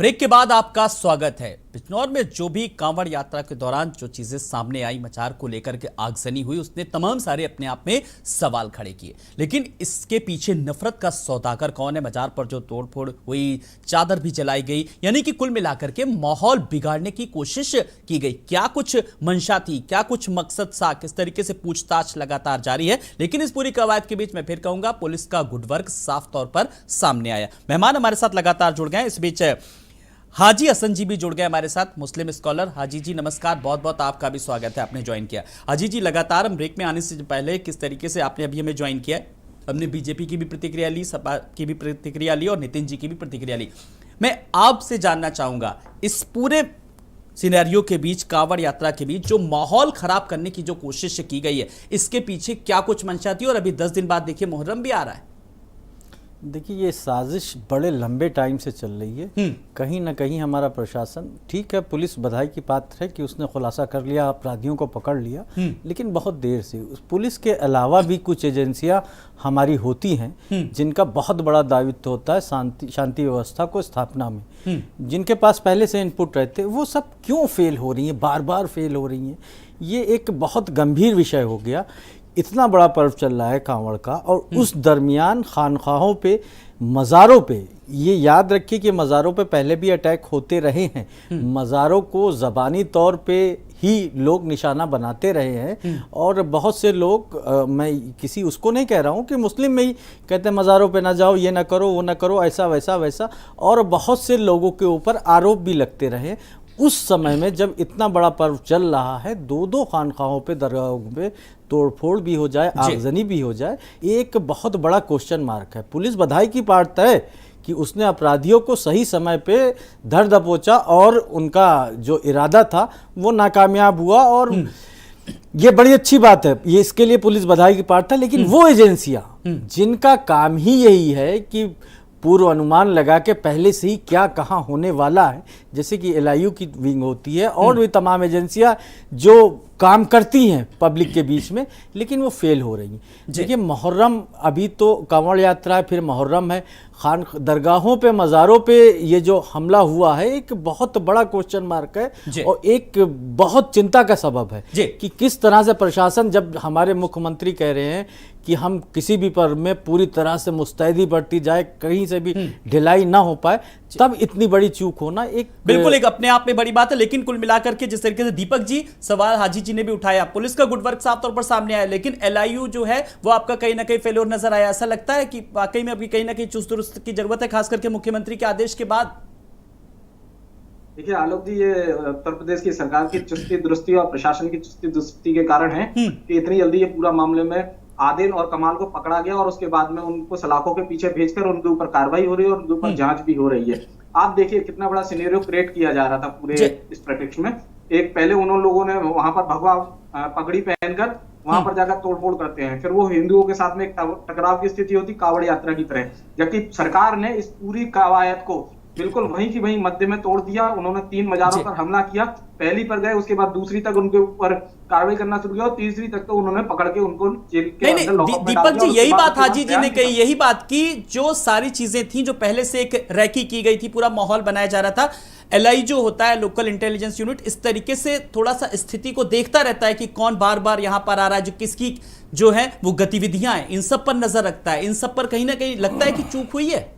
Break के बाद आपका स्वागत है। बिजनौर में जो भी कांवड़ यात्रा के दौरान जो चीजें सामने आई, मचार को लेकर के आगजनी हुई, उसने तमाम सारे अपने आप में सवाल खड़े किए। लेकिन इसके पीछे नफरत का सौदागर कौन है? मजार पर जो तोड़फोड़ हुई, चादर भी जलाई गई, यानी कि कुल मिलाकर के माहौल बिगाड़ने की कोशिश की गई। क्या कुछ मंशा थी, क्या कुछ मकसद था, किस तरीके से पूछताछ लगातार जारी है। लेकिन इस पूरी कवायद के बीच मैं फिर कहूंगा, पुलिस का गुड वर्क साफ तौर पर सामने आया। मेहमान हमारे साथ लगातार जुड़ गए। इस बीच हाजी हसन जी भी जुड़ गए हमारे साथ, मुस्लिम स्कॉलर। हाजी जी नमस्कार, बहुत बहुत आपका भी स्वागत है, आपने ज्वाइन किया। हाजी जी, लगातार हम ब्रेक में आने से पहले किस तरीके से आपने अभी हमें ज्वाइन किया है, हमने बीजेपी की भी प्रतिक्रिया ली, सपा की भी प्रतिक्रिया ली और नितिन जी की भी प्रतिक्रिया ली। मैं आपसे जानना चाहूंगा, इस पूरे सिनेरियो के बीच, कांवड़ यात्रा के बीच जो माहौल खराब करने की जो कोशिश की गई है, इसके पीछे क्या कुछ मंशा थी? और अभी 10 दिन बाद देखिए मुहर्रम भी आ रहा है। देखिए, ये साजिश बड़े लंबे टाइम से चल रही है। कहीं ना कहीं हमारा प्रशासन, ठीक है, पुलिस बधाई की पात्र है कि उसने खुलासा कर लिया, अपराधियों को पकड़ लिया, लेकिन बहुत देर से। उस पुलिस के अलावा भी कुछ एजेंसियां हमारी होती हैं जिनका बहुत बड़ा दायित्व होता है शांति व्यवस्था को स्थापना में, जिनके पास पहले से इनपुट रहते हैं। वो सब क्यों फेल हो रही हैं, बार बार फेल हो रही हैं? ये एक बहुत गंभीर विषय हो गया। इतना बड़ा पर्व चल रहा है कांवड़ का, और उस दरमियान खानखाहों पे, मज़ारों पे, ये याद रखिए कि मज़ारों पे पहले भी अटैक होते रहे हैं। मज़ारों को ज़बानी तौर पे ही लोग निशाना बनाते रहे हैं, और बहुत से लोग, मैं किसी उसको नहीं कह रहा हूँ कि मुस्लिम में ही कहते हैं मज़ारों पे ना जाओ, ये ना करो, वो ना करो, ऐसा वैसा वैसा, और बहुत से लोगों के ऊपर आरोप भी लगते रहे। उस समय में जब इतना बड़ा पर्व चल रहा है, दो खानखाहों पे, दरगाहों पे तोड़फोड़ भी हो जाए, आगजनी भी हो जाए, एक बहुत बड़ा क्वेश्चन मार्क है। पुलिस बधाई की पात्र है कि उसने अपराधियों को सही समय पे धर दबोचा, और उनका जो इरादा था वो नाकामयाब हुआ, और ये बड़ी अच्छी बात है, ये इसके लिए पुलिस बधाई की पात्र है। लेकिन वो एजेंसियां जिनका काम ही यही है कि पूर्व अनुमान लगा के पहले से ही क्या कहाँ होने वाला है, जैसे कि एलआईयू की विंग होती है और भी तमाम एजेंसियां जो काम करती हैं पब्लिक के बीच में, लेकिन वो फेल हो रही हैं। देखिए, मुहर्रम, अभी तो कांवड़ यात्रा है, फिर मुहर्रम है, खान दरगाहों पे, मज़ारों पे ये जो हमला हुआ है, एक बहुत बड़ा क्वेश्चन मार्क है और एक बहुत चिंता का सबब है कि किस तरह से प्रशासन, जब हमारे मुख्यमंत्री कह रहे हैं कि हम किसी भी पर्व में पूरी तरह से मुस्तैदी बढ़ती जाए, कहीं से भी ढिलाई ना हो पाए, तब इतनी बड़ी चूक होना एक बिल्कुल एक अपने आप में बड़ी बात है। लेकिन कुल मिलाकर के जिस तरीके से दीपक जी सवाल हाजी जी ने भी उठाया, पुलिस का गुड वर्क साफ तौर पर सामने आया, लेकिन एलआईयू जो है वो आपका कहीं ना कहीं फेल्योर नजर आया। ऐसा लगता है कि वाकई में अभी कहीं ना कहीं चुस्त दुरुस्त की जरूरत है, खास करके मुख्यमंत्री के आदेश के बाद। देखिए आलोक जी, ये उत्तर प्रदेश की सरकार की चुस्ती दुरुस्ती और प्रशासन की चुस्ती दुरुस्ती के कारण है कि इतनी जल्दी ये पूरा मामले में आदिल और कमाल को पकड़ा गया, और उसके बाद में उनको सलाखों के पीछे भेजकर उनके ऊपर कार्रवाई हो रही है और उनके ऊपर जांच भी हो रही है। आप देखिए कितना बड़ा सिनेरियो क्रिएट किया जा रहा था पूरे इस प्रेटेक्स्ट में। एक पहले उन लोगों ने वहां पर भगवा पगड़ी पहनकर वहां पर जाकर तोड़फोड़ करते हैं, फिर वो हिंदुओं के साथ में एक टकराव की स्थिति होती कांवड़ यात्रा की तरह, जबकि सरकार ने इस पूरी कवायद को बिल्कुल वहीं की वहीं मध्य में तोड़ दिया। उन्होंने 3 मजारों पर हमला किया, पहली पर गए, उसके बाद दूसरी तक उनके ऊपर कार्रवाई करना शुरू किया, और तीसरी तक तो उन्होंने पकड़ के उनको जेल के अंदर लॉकअप में डाल दिया। दीपक जी, यही बात हाजी जी ने कही, यही बात की, जो सारी चीजें थी जो पहले से एक रैकी की गई थी, पूरा माहौल बनाया जा रहा था। एलआई जो होता है, लोकल इंटेलिजेंस यूनिट, इस तरीके से थोड़ा सा स्थिति को देखता रहता है कि कौन बार बार यहां पर आ रहा है, जो किसकी जो है वो गतिविधियां हैं, इन सब पर नजर रखता है। इन सब पर कहीं ना कहीं लगता है कि चूक हुई है।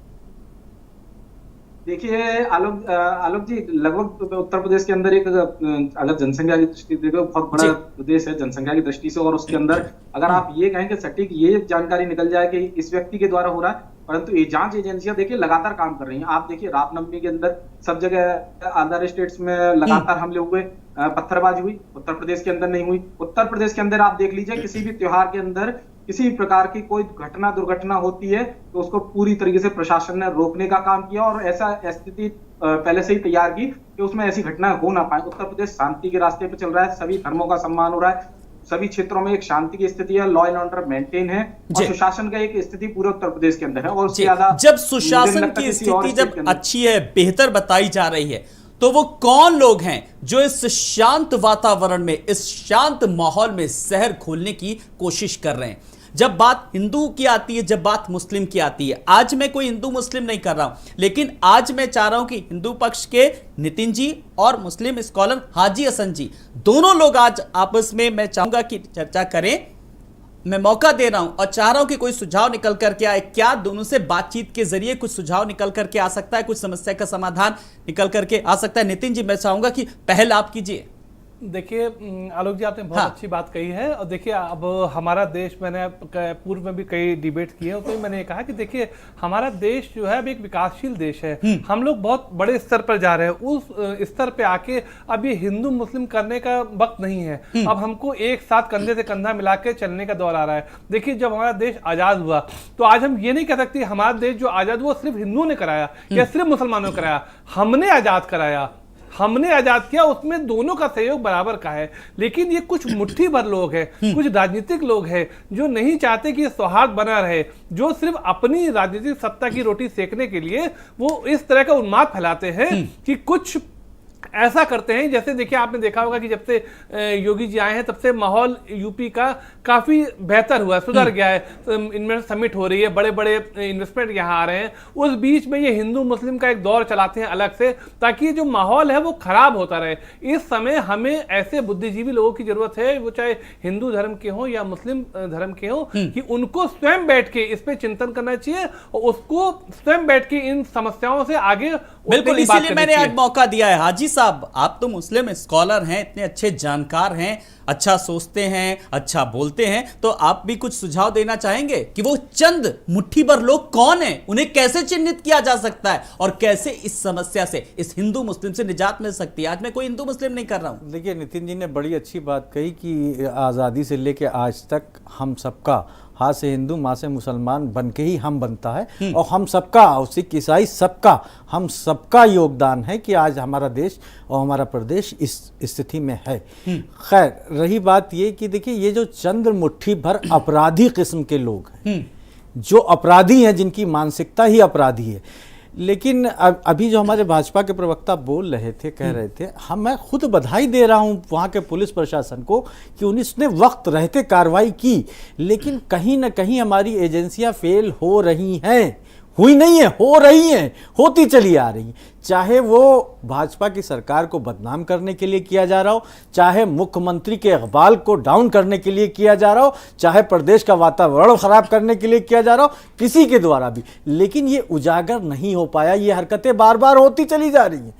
देखिए आलोक जी, लगभग उत्तर प्रदेश के अंदर एक, अगर जनसंख्या की दृष्टि से बहुत बड़ा प्रदेश है जनसंख्या की दृष्टि से, और उसके अंदर अगर आप ये कहें कि सटीक ये जानकारी निकल जाए कि इस व्यक्ति के द्वारा हो रहा है, परंतु ये जांच एजेंसियां देखिए लगातार काम कर रही हैं। आप देखिए रामनवमी के अंदर सब जगह अदर स्टेट्स में लगातार हमले हुए, पत्थरबाजी हुई, उत्तर प्रदेश के अंदर नहीं हुई। उत्तर प्रदेश के अंदर आप देख लीजिए, किसी भी त्योहार के अंदर किसी भी प्रकार की कोई घटना दुर्घटना होती है तो उसको पूरी तरीके से प्रशासन ने रोकने का काम किया, और ऐसा स्थिति पहले से ही तैयार की कि उसमें ऐसी घटना हो ना पाए। उत्तर प्रदेश शांति के रास्ते पे चल रहा है, सभी धर्मों का सम्मान हो रहा है, सभी क्षेत्रों में एक शांति की स्थिति है, लॉ एंड ऑर्डर मेंटेन है, और सुशासन का एक स्थिति पूरे उत्तर प्रदेश के अंदर है। और ज्यादा जब सुशासन की स्थिति जब अच्छी है, बेहतर बताई जा रही है, तो वो कौन लोग हैं जो इस शांत वातावरण में, इस शांत माहौल में जहर घोलने की कोशिश कर रहे हैं? जब बात हिंदू की आती है, जब बात मुस्लिम की आती है, आज मैं कोई हिंदू मुस्लिम नहीं कर रहा हूं, लेकिन आज मैं चाह रहा हूं कि हिंदू पक्ष के नितिन जी और मुस्लिम स्कॉलर हाजी हसन जी दोनों लोग आज आपस में, मैं चाहूंगा कि चर्चा करें। मैं मौका दे रहा हूं और चाह रहा हूं कि कोई सुझाव निकल करके आए। क्या दोनों से बातचीत के जरिए कुछ सुझाव निकल करके आ सकता है, कुछ समस्या का समाधान निकल करके आ सकता है? नितिन जी, मैं चाहूंगा कि पहल आप कीजिए। देखिए आलोक जी, आपने बहुत अच्छी बात कही है। और देखिए अब हमारा देश, मैंने पूर्व में भी कई डिबेट किए हैं, उसमें मैंने कहा कि देखिए हमारा देश जो है अब एक विकासशील देश है। हम लोग बहुत बड़े स्तर पर जा रहे हैं। उस स्तर पे आके अब ये हिंदू मुस्लिम करने का वक्त नहीं है। अब हमको एक साथ कंधे से कंधा मिला के चलने का दौर आ रहा है। देखिए जब हमारा देश आजाद हुआ तो आज हम ये नहीं कह सकते हमारा देश जो आजाद हुआ सिर्फ हिंदुओं ने कराया या सिर्फ मुसलमानों ने कराया। हमने आजाद कराया, हमने आजाद किया, उसमें दोनों का सहयोग बराबर का है। लेकिन ये कुछ मुट्ठी भर लोग हैं, कुछ राजनीतिक लोग हैं जो नहीं चाहते कि सौहार्द बना रहे, जो सिर्फ अपनी राजनीतिक सत्ता की रोटी सेकने के लिए वो इस तरह का उन्माद फैलाते हैं कि कुछ ऐसा करते हैं। जैसे देखिए आपने देखा होगा कि जब से योगी जी आए हैं तब से माहौल यूपी का काफी बेहतर हुआ है, सुधर गया है। इन्वेस्टमेंट समिट हो रही है, बड़े बड़े इन्वेस्टमेंट यहाँ आ रहे हैं। उस बीच में ये हिंदू मुस्लिम का एक दौर चलाते हैं अलग से, ताकि जो माहौल है वो खराब होता रहे। इस समय हमें ऐसे बुद्धिजीवी लोगों की जरूरत है, वो चाहे हिंदू धर्म के हो या मुस्लिम धर्म के हो, कि उनको स्वयं बैठ के इस पे चिंतन करना चाहिए और उसको स्वयं बैठ के इन समस्याओं से आगे। बिल्कुल, इसीलिए मैंने आज मौका दिया है। हाजी साहब, आप तो मुस्लिम स्कॉलर हैं, इतने अच्छे जानकार हैं, अच्छा सोचते हैं, अच्छा बोलते हैं, तो आप भी कुछ सुझाव देना चाहेंगे कि वो चंद मुट्ठी भर लोग कौन हैं, उन्हें कैसे चिन्हित किया जा सकता है और कैसे इस समस्या से, इस हिंदू मुस्लिम से निजात मिल सकती है? आज मैं कोई हिंदू मुस्लिम नहीं कर रहा हूं। देखिए नितिन जी ने बड़ी अच्छी बात कही कि आज़ादी से लेके आज तक हम सबका, हाथ से हिंदू माँ से मुसलमान बन के ही हम बनता है, और हम सबका, सिख ईसाई सबका, हम सबका योगदान है कि आज हमारा देश और हमारा प्रदेश इस स्थिति में है। खैर रही बात ये कि देखिए ये जो चंद्र मुट्ठी भर अपराधी किस्म के लोग हैं, जो अपराधी हैं, जिनकी मानसिकता ही अपराधी है। लेकिन अभी जो हमारे भाजपा के प्रवक्ता बोल रहे थे, कह रहे थे, मैं खुद बधाई दे रहा हूं वहां के पुलिस प्रशासन को कि उन्होंने वक्त रहते कार्रवाई की। लेकिन कहीं ना कहीं हमारी एजेंसियां फेल हो रही हैं, हुई नहीं है, हो रही हैं, होती चली आ रही। चाहे वो भाजपा की सरकार को बदनाम करने के लिए किया जा रहा हो, चाहे मुख्यमंत्री के इकबाल को डाउन करने के लिए किया जा रहा हो, चाहे प्रदेश का वातावरण खराब करने के लिए किया जा रहा हो, किसी के द्वारा भी, लेकिन ये उजागर नहीं हो पाया। ये हरकतें बार बार होती चली जा रही हैं,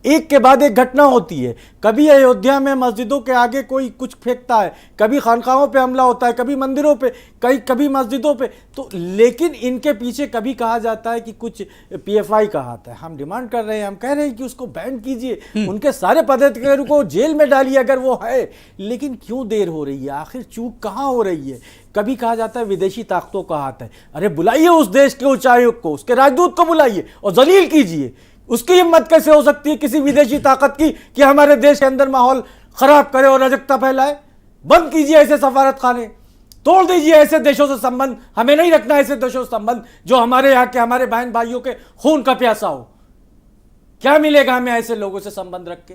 एक के बाद एक घटना होती है। कभी अयोध्या में मस्जिदों के आगे कोई कुछ फेंकता है, कभी खानकाहों पे हमला होता है, कभी मंदिरों पे, कभी मस्जिदों पे। तो लेकिन इनके पीछे कभी कहा जाता है कि कुछ पीएफआई का हाथ है। हम डिमांड कर रहे हैं, हम कह रहे हैं कि उसको बैन कीजिए, उनके सारे पदाधिकारियों को जेल में डालिए अगर वो है। लेकिन क्यों देर हो रही है? आखिर चूक कहाँ हो रही है? कभी कहा जाता है विदेशी ताकतों का हाथ है। अरे बुलाइए उस देश के उच्चायुक्त को, उसके राजदूत को बुलाइए और जलील कीजिए। उसकी हिम्मत कैसे हो सकती है किसी विदेशी ताकत की कि हमारे देश के अंदर माहौल खराब करे और अराजकता फैलाए? बंद कीजिए ऐसे सफारत खाने, तोड़ दीजिए ऐसे देशों से संबंध। हमें नहीं रखना ऐसे देशों से संबंध जो हमारे यहाँ के, हमारे बहन भाइयों के खून का प्यासा हो। क्या मिलेगा हमें ऐसे लोगों से संबंध रख के?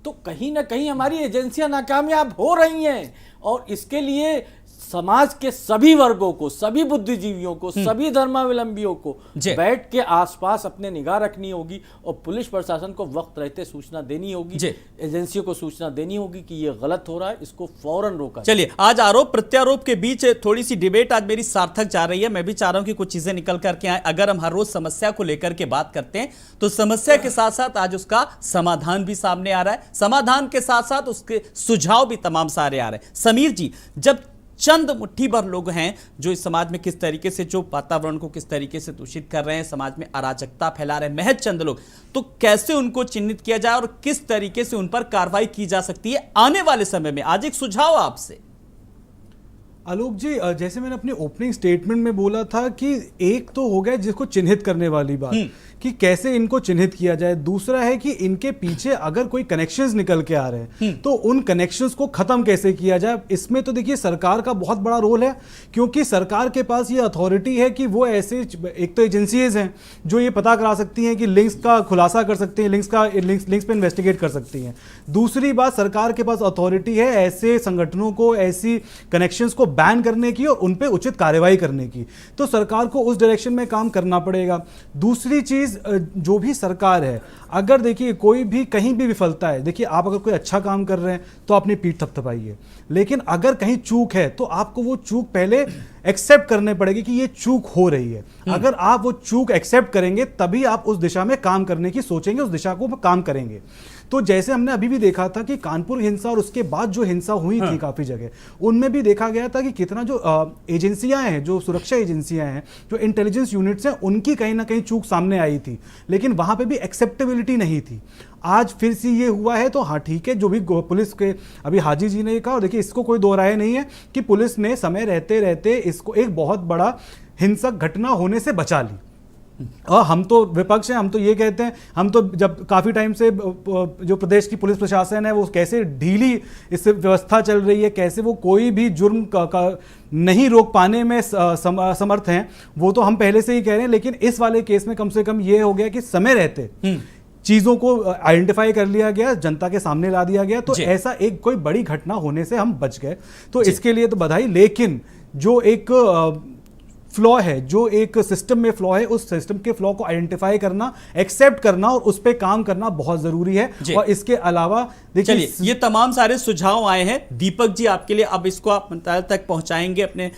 तो कहीं ना कहीं हमारी एजेंसियां नाकामयाब हो रही हैं, और इसके लिए समाज के सभी वर्गों को, सभी बुद्धिजीवियों को, सभी धर्मावलंबियों को बैठ के आसपास अपने निगाह रखनी होगी, और पुलिस प्रशासन को वक्त रहते सूचना देनी होगी, एजेंसियों को सूचना देनी होगी कि ये गलत हो रहा है, इसको फौरन रोका। चलिए, आज आरोप प्रत्यारोप के बीच थोड़ी सी डिबेट आज मेरी सार्थक जा रही है। मैं भी चाह रहा हूं कि कुछ चीजें निकल करके आए। अगर हम हर रोज समस्या को लेकर के बात करते हैं तो समस्या के साथ साथ आज उसका समाधान भी सामने आ रहा है, समाधान के साथ साथ उसके सुझाव भी तमाम सारे आ रहे हैं। समीर जी, जब चंद मुट्ठी भर लोग हैं जो इस समाज में किस तरीके से, जो वातावरण को किस तरीके से दूषित कर रहे हैं, समाज में अराजकता फैला रहे हैं, महज चंद लोग, तो कैसे उनको चिन्हित किया जाए और किस तरीके से उन पर कार्रवाई की जा सकती है आने वाले समय में? आज एक सुझाव आपसे। आलोक जी, जैसे मैंने अपने ओपनिंग स्टेटमेंट में बोला था कि एक तो हो गया जिसको चिन्हित करने वाली बात कि कैसे इनको चिन्हित किया जाए, दूसरा है कि इनके पीछे अगर कोई कनेक्शंस निकल के आ रहे हैं तो उन कनेक्शंस को खत्म कैसे किया जाए। इसमें तो देखिए सरकार का बहुत बड़ा रोल है, क्योंकि सरकार के पास ये अथॉरिटी है कि वो ऐसे, एक तो एजेंसीज हैं जो ये पता करा सकती हैं कि लिंक्स का खुलासा कर सकती हैं, लिंक्स पे इन्वेस्टिगेट कर सकती हैं। दूसरी बात, सरकार के पास अथॉरिटी है ऐसे संगठनों को, ऐसी कनेक्शंस को बैन करने की और उन पे उचित कार्रवाई करने की। तो सरकार को उस डायरेक्शन में काम करना पड़ेगा। दूसरी चीज, जो भी सरकार है, अगर देखिए कोई भी कहीं भी विफलता है, देखिए आप अगर कोई अच्छा काम कर रहे हैं तो अपनी पीठ थपथपाइए, लेकिन अगर कहीं चूक है तो आपको वो चूक पहले एक्सेप्ट करने पड़ेगी कि ये चूक हो रही है। अगर आप वो चूक एक्सेप्ट करेंगे तभी आप उस दिशा में काम करने की सोचेंगे, उस दिशा को काम करेंगे। तो जैसे हमने अभी भी देखा था कि कानपुर हिंसा और उसके बाद जो हिंसा हुई थी काफी जगह, उनमें भी देखा गया था कि कितना जो एजेंसियां हैं, जो सुरक्षा एजेंसियां हैं, जो इंटेलिजेंस यूनिट्स हैं, उनकी कहीं ना कहीं चूक सामने आई थी, लेकिन वहां पे भी एक्सेप्टेबिलिटी नहीं थी। आज फिर से ये हुआ है तो हाँ ठीक है, जो भी पुलिस के अभी हाजी जी ने कहा, और देखिए इसको कोई दो राय नहीं है कि पुलिस ने समय रहते रहते इसको एक बहुत बड़ा हिंसक घटना होने से बचा ली। और हम तो विपक्ष हैं, हम तो ये कहते हैं, हम तो जब काफ़ी टाइम से जो प्रदेश की पुलिस प्रशासन है वो कैसे ढीली इस व्यवस्था चल रही है, कैसे वो कोई भी जुर्म का नहीं रोक पाने में समर्थ हैं, वो तो हम पहले से ही कह रहे हैं। लेकिन इस वाले केस में कम से कम ये हो गया कि समय रहते चीज़ों को आइडेंटिफाई कर लिया गया, जनता के सामने ला दिया गया, तो ऐसा एक कोई बड़ी घटना होने से हम बच गए। तो इसके लिए तो बधाई। लेकिन जो एक फ्लॉ है, जो एक सिस्टम में फ्लॉ है, उस सिस्टम के फ्लॉ को आइडेंटिफाई करना, एक्सेप्ट करना और उस पर काम करना बहुत जरूरी है। और इसके अलावा देखिए, ये तमाम सारे सुझाव आए हैं दीपक जी आपके लिए, अब इसको आप मंत्रालय तक पहुंचाएंगे अपने।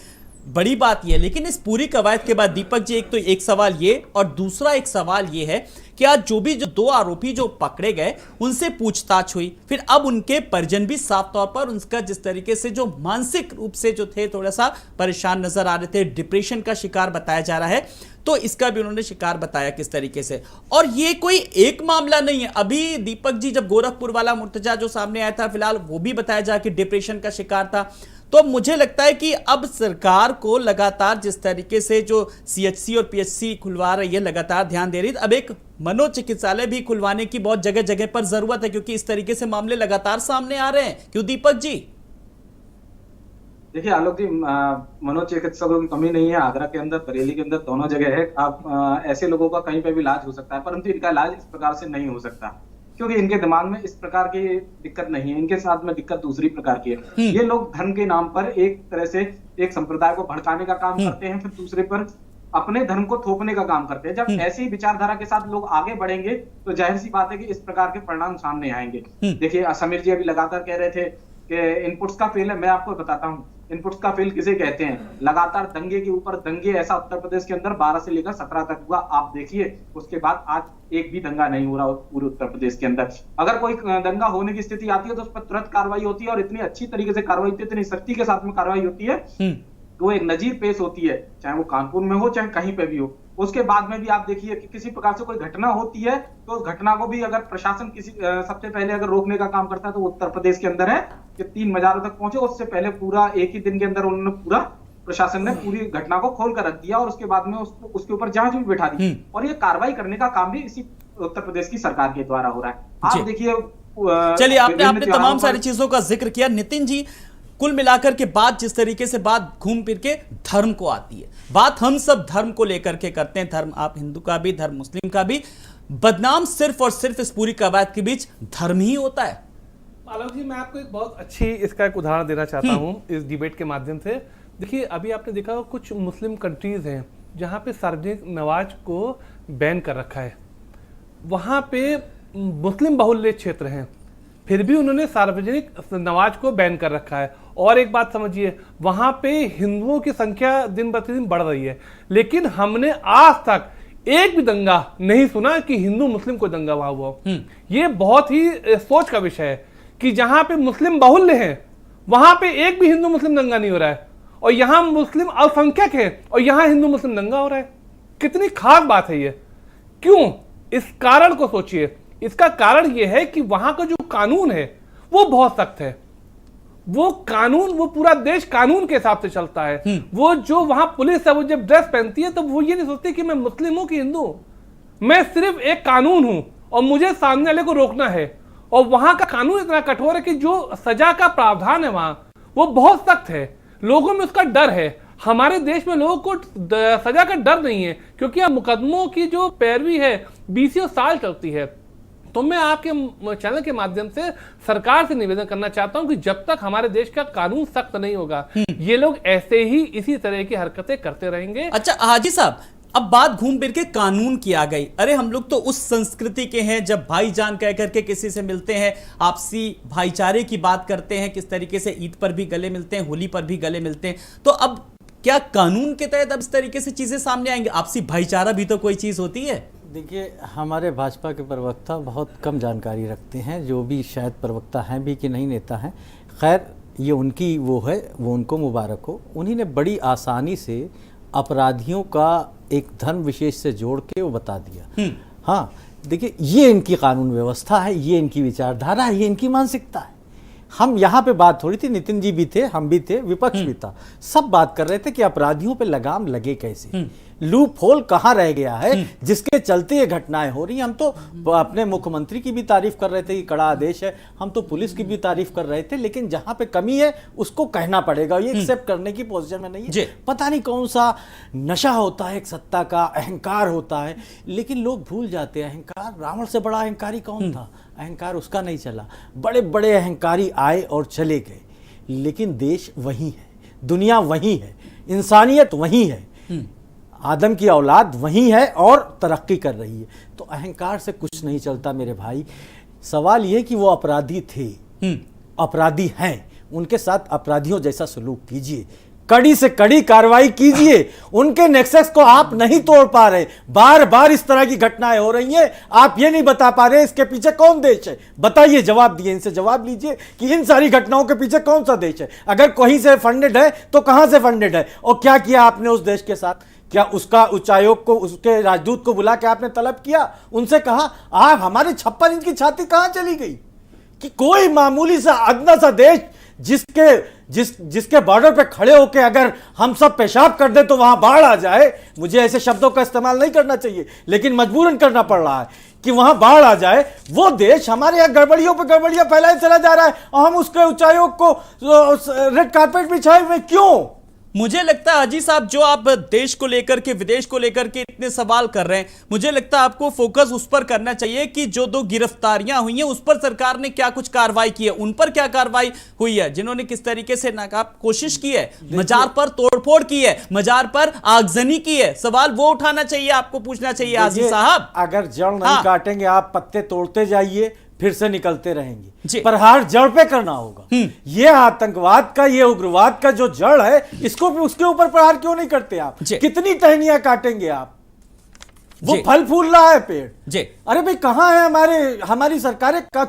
बड़ी बात यह है, लेकिन इस पूरी कवायद के बाद दीपक जी, एक तो एक सवाल ये, और दूसरा एक सवाल ये है कि आज जो दो आरोपी जो पकड़े गए उनसे पूछताछ हुई, फिर अब उनके परिजन भी साफ तौर पर उनका जिस तरीके से जो मानसिक रूप से जो थे थोड़ा सा परेशान नजर आ रहे थे, डिप्रेशन का शिकार बताया जा रहा है, तो इसका भी उन्होंने शिकार बताया किस तरीके से। और ये कोई एक मामला नहीं है। अभी दीपक जी जब गोरखपुर वाला मुर्तजा जो सामने आया था, फिलहाल वो भी बताया जा कि डिप्रेशन का शिकार था। तो मुझे लगता है कि अब सरकार को लगातार जिस तरीके से जो सीएचसी और पीएचसी खुलवा रही है, लगातार ध्यान दे रही है, अब एक मनोचिकित्सालय भी खुलवाने की बहुत जगह जगह पर जरूरत है, क्योंकि इस तरीके से मामले लगातार सामने आ रहे हैं। क्यों दीपक जी? देखिए आलोक जी, मनोचिकित्सकों की कमी नहीं है। आगरा के अंदर, बरेली के अंदर, दोनों जगह है। आप ऐसे लोगों का कहीं पे भी इलाज हो सकता है, परंतु इनका इलाज इस प्रकार से नहीं हो सकता, क्योंकि इनके दिमाग में इस प्रकार की दिक्कत नहीं है। इनके साथ में दिक्कत दूसरी प्रकार की है। ये लोग धर्म के नाम पर एक तरह से एक संप्रदाय को भड़काने का काम करते हैं, फिर दूसरे पर अपने धर्म को थोपने का काम करते हैं। जब ऐसी ही विचारधारा के साथ लोग आगे बढ़ेंगे तो जाहिर सी बात है कि इस प्रकार के परिणाम सामने आएंगे। देखिए समीर जी अभी लगातार कह रहे थे कि इनपुट्स का फेल है। मैं आपको बताता हूँ इनपुट्स का फेल किसे कहते हैं। लगातार दंगे के ऊपर दंगे, ऐसा उत्तर प्रदेश के अंदर 12 से लेकर 17 तक हुआ। आप देखिए उसके बाद आज एक भी दंगा नहीं हो रहा पूरे उत्तर प्रदेश के अंदर। अगर कोई दंगा होने की स्थिति आती है तो उस पर तुरंत कार्रवाई होती है, और इतनी अच्छी तरीके से कार्रवाई होती है, इतनी सख्ती के साथ में कार्रवाई होती है तो एक नजीर पेश होती है, चाहे वो कानपुर में हो चाहे कहीं पे भी हो। उसके बाद में भी आप देखिए कि किसी प्रकार से कोई घटना होती है तो उस घटना को भी अगर प्रशासन किसी सबसे पहले अगर रोकने का काम करता है तो उत्तर प्रदेश के अंदर है कि 3 मजारों तक पहुंचे। उससे पहले पूरा एक ही दिन के अंदर उन्होंने पूरा प्रशासन ने पूरी घटना को खोल कर रख दिया, और उसके बाद में उसके ऊपर जांच भी बैठा दी, और ये कार्रवाई करने का काम भी इसी उत्तर प्रदेश की सरकार के द्वारा हो रहा है। आप देखिए, चलिए आपने तमाम सारी चीजों का जिक्र किया। नितिन जी, कुल मिलाकर के बात जिस तरीके से बात घूम फिर के धर्म को आती है, बात हम सब धर्म को लेकर के करते हैं, धर्म आप हिंदू का भी, धर्म मुस्लिम का भी, बदनाम सिर्फ और सिर्फ इस पूरी कवायद के बीच धर्म ही होता है। आलोक जी, मैं आपको एक बहुत अच्छी इसका एक उदाहरण देना चाहता हूं इस डिबेट के माध्यम से। देखिए अभी आपने देखा कुछ मुस्लिम कंट्रीज हैं जहां पे सार्वजनिक नमाज को बैन कर रखा है, वहां पे मुस्लिम बहुल्य क्षेत्र हैं, फिर भी उन्होंने सार्वजनिक नमाज को बैन कर रखा है। और एक बात समझिए, वहां पे हिंदुओं की संख्या दिन प्रतिदिन बढ़ रही है, लेकिन हमने आज तक एक भी दंगा नहीं सुना कि हिंदू मुस्लिम को दंगा हुआ हो। ये बहुत ही सोच का विषय है कि जहां पे मुस्लिम बहुल्य हैं वहां पे एक भी हिंदू मुस्लिम दंगा नहीं हो रहा है, और यहां मुस्लिम अल्पसंख्यक है और यहां हिंदू मुस्लिम दंगा हो रहा है। कितनी खास बात है ये। क्यों? इस कारण को सोचिए। इसका कारण यह है कि वहां का जो कानून है वो बहुत सख्त है। वो कानून, वो पूरा देश कानून के हिसाब से चलता है। वो जो वहां पुलिस है, वो जब ड्रेस पहनती है तो वो ये नहीं सोचती कि मैं मुस्लिम हूं कि हिंदू हूं। मैं सिर्फ एक कानून हूं और मुझे सामने वाले को रोकना है। और वहां का कानून इतना कठोर है कि जो सजा का प्रावधान है वहां वो बहुत सख्त है। लोगों में उसका डर है। हमारे देश में लोगों को सजा का डर नहीं है, क्योंकि अब मुकदमों की जो पैरवी है 20 साल चलती है। तो मैं आपके चैनल के माध्यम से सरकार से निवेदन करना चाहता हूं कि जब तक हमारे देश का कानून सख्त नहीं होगा, ये लोग ऐसे ही इसी तरह की हरकतें करते रहेंगे। अच्छा हाजी साहब, अब बात घूम फिर के कानून की आ गई। अरे हम लोग तो उस संस्कृति के हैं जब भाईजान कह करके किसी से मिलते हैं, आपसी भाईचारे की बात करते हैं, किस तरीके से ईद पर भी गले मिलते हैं, होली पर भी गले मिलते हैं। तो अब क्या कानून के तहत अब इस तरीके से चीजें सामने आएंगी? आपसी भाईचारा भी तो कोई चीज होती है। देखिए, हमारे भाजपा के प्रवक्ता बहुत कम जानकारी रखते हैं, जो भी शायद प्रवक्ता हैं भी कि नहीं नेता हैं। खैर, ये उनकी वो है, वो उनको मुबारक हो। उन्हीं ने बड़ी आसानी से अपराधियों का एक धर्म विशेष से जोड़ के वो बता दिया। हाँ, देखिए, ये इनकी कानून व्यवस्था है, ये इनकी विचारधारा है, ये इनकी मानसिकता है। हम यहाँ पे बात थोड़ी थी, नितिन जी भी थे, हम भी थे, विपक्ष भी था, सब बात कर रहे थे कि अपराधियों पे लगाम लगे कैसे, लूप होल कहाँ रह गया है जिसके चलते ये घटनाएं हो रही हैं। हम तो अपने मुख्यमंत्री की भी तारीफ कर रहे थे कि कड़ा आदेश है, हम तो पुलिस की भी तारीफ कर रहे थे, लेकिन जहां पे कमी है उसको कहना पड़ेगा, ये एक्सेप्ट करने की पोजीशन में नहीं है। पता नहीं कौन सा नशा होता है, एक सत्ता का अहंकार होता है, लेकिन लोग भूल जाते हैं अहंकार। रावण से बड़ा अहंकारी कौन था? अहंकार उसका नहीं चला। बड़े बड़े अहंकारी आए और चले गए, लेकिन देश वही है, दुनिया वही है, इंसानियत वही है, आदम की औलाद वही है और तरक्की कर रही है। तो अहंकार से कुछ नहीं चलता मेरे भाई। सवाल यह कि वो अपराधी थे, अपराधी हैं, उनके साथ अपराधियों जैसा सलूक कीजिए, कड़ी से कड़ी कार्रवाई कीजिए। उनके नेक्सस को आप नहीं तोड़ पा रहे, बार बार इस तरह की घटनाएं हो रही हैं, आप ये नहीं बता पा रहे इसके पीछे कौन देश है। बताइए, जवाब दिए, इनसे जवाब लीजिए कि इन सारी घटनाओं के पीछे कौन सा देश है। अगर कहीं से फंडेड है तो कहां से फंडेड है, और क्या किया आपने उस देश के साथ? क्या उसका उच्चायोग को, उसके राजदूत को बुला के आपने तलब किया, उनसे कहा आप हमारे 56 इंच की छाती कहां चली गई? कि कोई मामूली सा अदना सा देश जिसके बॉर्डर पे खड़े होके अगर हम सब पेशाब कर दे तो वहां बाढ़ आ जाए। मुझे ऐसे शब्दों का इस्तेमाल नहीं करना चाहिए, लेकिन मजबूरन करना पड़ रहा है कि वहां बाढ़ आ जाए। वो देश हमारे यहां गड़बड़ियों पे गड़बड़ियां फैलाए चला जा रहा है, और हम उसके उच्चायोग को रेड कार्पेट बिछाए हुए क्यों? मुझे लगता है हाजी साहब, जो आप देश को लेकर के, विदेश को लेकर के इतने सवाल कर रहे हैं, मुझे लगता है आपको फोकस उस पर करना चाहिए कि जो 2 गिरफ्तारियां हुई हैं उस पर सरकार ने क्या कुछ कार्रवाई की है, उन पर क्या कार्रवाई हुई है, जिन्होंने किस तरीके से नाकाब कोशिश की है, मजार पर तोड़फोड़ की है, मजार पर आगजनी की है। सवाल वो उठाना चाहिए, आपको पूछना चाहिए हाजी साहब। अगर जड़ नहीं काटेंगे, आप पत्ते तोड़ते जाइए, फिर से निकलते रहेंगे। प्रहार जड़ पे करना होगा। ये आतंकवाद का, ये उग्रवाद का जो जड़ है, इसको भी उसके ऊपर प्रहार क्यों नहीं करते आप? कितनी टहनियां काटेंगे आप? वो फल फूल रहा है पेड़। अरे भाई, कहां है हमारी सरकारें का?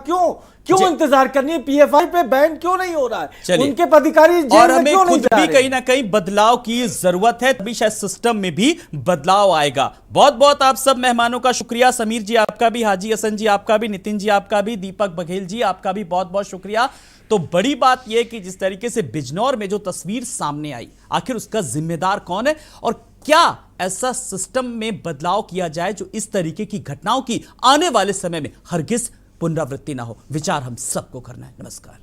क्यों इंतजार करनी है? पीएफआई पे बैन क्यों नहीं हो रहा है? उनके अधिकारी और हमें खुद भी कहीं ना कहीं बदलाव की जरूरत है, तभी शायद सिस्टम में भी बदलाव आएगा। बहुत बहुत आप सब मेहमानों का शुक्रिया। समीर जी आपका भी, हाजी हसन जी आपका भी, नितिन जी आपका भी, दीपक बघेल जी आपका भी बहुत बहुत शुक्रिया। तो बड़ी बात यह कि जिस तरीके से बिजनौर में जो तस्वीर सामने आई, आखिर उसका जिम्मेदार कौन है, और क्या ऐसा सिस्टम में बदलाव किया जाए जो इस तरीके की घटनाओं की आने वाले समय में हरगिज पुनरावृत्ति ना हो। विचार हम सबको करना है। नमस्कार।